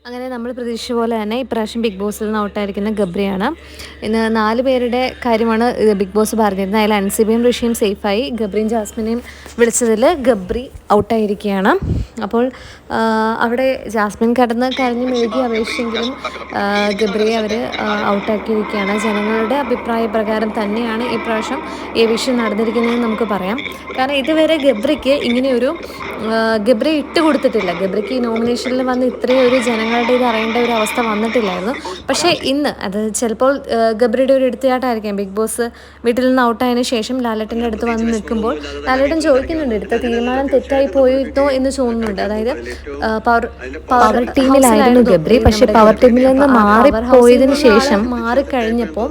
അങ്ങനെ നമ്മൾ പ്രതീക്ഷിച്ച പോലെ തന്നെ ഇപ്രാവശ്യം ബിഗ് ബോസിൽ നിന്ന് ഔട്ടായിരിക്കുന്ന ഗബ്രിയാണ്. ഇന്ന് 4 പേരുടെ കാര്യമാണ് ബിഗ് ബോസ് പറഞ്ഞിരുന്നത്. അതിൽ അൻസിബയും ഋഷിയും സേഫായി. ഗബ്രിയും ജാസ്മിനെയും വിളിച്ചതിൽ ഗബ്രി ഔട്ടായിരിക്കുകയാണ്. അപ്പോൾ അവിടെ ജാസ്മിൻ കരഞ്ഞ് മെഴുകി അപേക്ഷിച്ചെങ്കിലും ഗബ്രിയെ അവർ ഔട്ടാക്കിയിരിക്കുകയാണ്. ജനങ്ങളുടെ അഭിപ്രായ പ്രകാരം തന്നെയാണ് ഇപ്രാവശ്യം ഈ വിഷയം നടന്നിരിക്കുന്നതെന്ന് നമുക്ക് പറയാം. കാരണം ഇതുവരെ ഗബ്രിക്ക് ഇങ്ങനെയൊരു ഗബ്രി ഇട്ട് കൊടുത്തിട്ടില്ല. ഗബ്രിക്ക് ഈ നോമിനേഷനിൽ വന്ന് ഇത്രയും ഒരു ജനങ്ങളുടെ ഇത് അറിയേണ്ട ഒരു അവസ്ഥ വന്നിട്ടില്ലായിരുന്നു. പക്ഷേ ഇന്ന് അത് ചിലപ്പോൾ ഗബ്രിയുടെ ഒരു എടുത്തുചാട്ടമായിരിക്കാം. ബിഗ് ബോസ് വീട്ടിൽ നിന്ന് ഔട്ടായതിനു ശേഷം ലാലേട്ടൻ്റെ അടുത്ത് വന്ന് നിൽക്കുമ്പോൾ ലാലേട്ടൻ ചോദിക്കുന്നുണ്ട്, എടുത്ത തീരുമാനം തെറ്റായി പോയിരുന്നോ എന്ന് തോന്നുന്നുണ്ട്. അതായത് പവർ ടീമിലായിരുന്നു ഗബ്രി, പക്ഷെ പവർ ടീമിൽ നിന്ന് മാറിപ്പോയതിനു ശേഷം മാറിക്കഴിഞ്ഞപ്പോൾ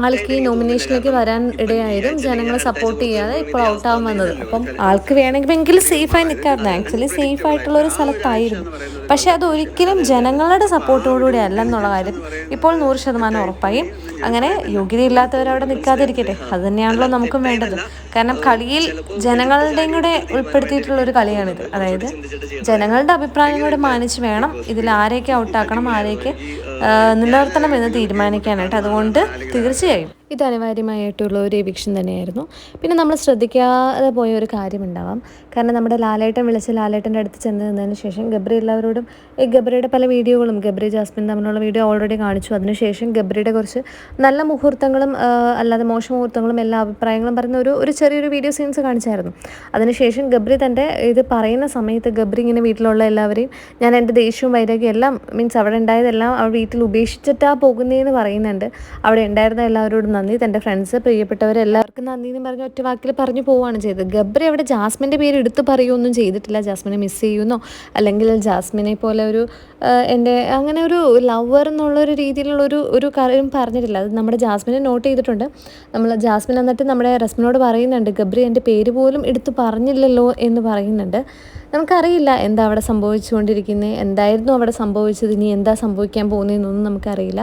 ആൾക്ക് ഈ നോമിനേഷനിലേക്ക് വരാൻ ഇടയായതും ജനങ്ങളെ സപ്പോർട്ട് ചെയ്യാതെ ഇപ്പോൾ ഔട്ടാവാൻ വന്നത്. അപ്പം ആൾക്ക് വേണമെങ്കിൽ സേഫായി നിൽക്കാറുണ്ട്. ആക്ച്വലി സേഫ് ആയിട്ടുള്ള ഒരു സ്ഥലത്തായിരുന്നു. പക്ഷേ അത് ഒരിക്കലും ജനങ്ങളുടെ സപ്പോർട്ടോടുകൂടി അല്ലെന്നുള്ള കാര്യം ഇപ്പോൾ 100% ഉറപ്പായി. അങ്ങനെ യോഗ്യതയില്ലാത്തവരവിടെ നിൽക്കാതിരിക്കട്ടെ, അത് തന്നെയാണല്ലോ നമുക്കും വേണ്ടത്. കാരണം കളിയിൽ ജനങ്ങളുടെയും കൂടെ ഉൾപ്പെടുത്തിയിട്ടുള്ളൊരു കളിയാണിത്. അതായത് ജനങ്ങളുടെ അഭിപ്രായം കൂടെ മാനിച്ച് വേണം ഇതിൽ ആരെയൊക്കെ ഔട്ടാക്കണം, ആരെയൊക്കെ നിലനിർത്തണം എന്ന് തീരുമാനിക്കാനായിട്ട്. അതുകൊണ്ട് തീർച്ചയായും ഇത് അനിവാര്യമായിട്ടുള്ള ഒരു എവിക്ഷൻ തന്നെയായിരുന്നു. പിന്നെ നമ്മൾ ശ്രദ്ധിക്കാതെ പോയ ഒരു കാര്യമുണ്ടാവാം. കാരണം നമ്മുടെ ലാലേട്ടൻ വിളിച്ച് ലാലേട്ടൻ്റെ അടുത്ത് ചെന്ന് നിന്നതിന് ശേഷം ഗബ്രി എല്ലാവരോടും ഗബ്രിയുടെ പല വീഡിയോകളും ഗബ്രി ജാസ്മിൻ തമ്മിലുള്ള വീഡിയോ ഓൾറെഡി കാണിച്ചു. അതിനുശേഷം ഗബ്രിയുടെ കുറച്ച് നല്ല മുഹൂർത്തങ്ങളും അല്ലാതെ മോശം മുഹൂർത്തങ്ങളും എല്ലാ അഭിപ്രായങ്ങളും പറയുന്ന ഒരു ചെറിയൊരു വീഡിയോ സീൻസ് കാണിച്ചായിരുന്നു. അതിനുശേഷം ഗബ്രി തൻ്റെ ഇത് പറയുന്ന സമയത്ത് ഗബ്രി ഇങ്ങനെ വീട്ടിലുള്ള എല്ലാവരെയും ഞാൻ എൻ്റെ ദേഷ്യവും വൈരാഗ്യം എല്ലാം മീൻസ് അവിടെ ഉണ്ടായതെല്ലാം അവിടെ വീട്ടിൽ ഉപേക്ഷിച്ചിട്ടാണ് പോകുന്നതെന്ന് പറയുന്നുണ്ട്. അവിടെ ഉണ്ടായിരുന്ന എല്ലാവരോടും നന്ദി, തൻ്റെ ഫ്രണ്ട്സ് പ്രിയപ്പെട്ടവരെല്ലാവർക്കും നന്ദി എന്ന് പറഞ്ഞ് ഒറ്റ വാക്കിൽ പറഞ്ഞു പോവുകയാണ് ചെയ്തത്. ഗബ്രി അവിടെ ജാസ്മിൻ്റെ പേര് എടുത്ത് പറയുകയൊന്നും ചെയ്തിട്ടില്ല. ജാസ്മിനെ മിസ് ചെയ്യുന്നോ അല്ലെങ്കിൽ ജാസ്മിനെ പോലെ ഒരു എൻ്റെ അങ്ങനെ ഒരു ലവർ എന്നുള്ളൊരു രീതിയിലുള്ള ഒരു കാര്യം പറഞ്ഞിട്ടില്ല. അത് നമ്മുടെ ജാസ്മിനെ നോട്ട് ചെയ്തിട്ടുണ്ട്. ജാസ്മിൻ എന്നിട്ട് നമ്മുടെ റസ്മിനോട് പറയുന്നുണ്ട്, ഗബ്രി എൻ്റെ പേര് പോലും എടുത്ത് പറഞ്ഞില്ലല്ലോ എന്ന് പറയുന്നുണ്ട്. നമുക്കറിയില്ല എന്താ അവിടെ സംഭവിച്ചുകൊണ്ടിരിക്കുന്നത്, എന്തായിരുന്നു അവിടെ സംഭവിച്ചത്, ഇനി എന്താ സംഭവിക്കാൻ പോകുന്നതെന്നൊന്നും നമുക്കറിയില്ല.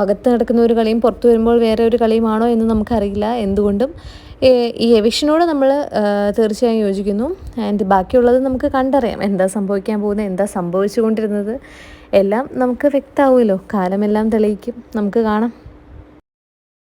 അകത്ത് നടക്കുന്ന ഒരു കളിയും പുറത്തു വരുമ്പോൾ വേറെ ഒരു കളിയുമാണോ എന്ന് നമുക്കറിയില്ല. എന്തുകൊണ്ടും ഈ എവിക്ഷനോട് നമ്മൾ തീർച്ചയായും യോജിക്കുന്നു. ആൻഡ് ബാക്കിയുള്ളത് നമുക്ക് കണ്ടറിയാം, എന്താ സംഭവിക്കാൻ പോകുന്നത്, എന്താ സംഭവിച്ചു കൊണ്ടിരുന്നത് എല്ലാം നമുക്ക് വ്യക്തമാവുമല്ലോ. കാലമെല്ലാം തെളിയിക്കും. നമുക്ക് കാണാം.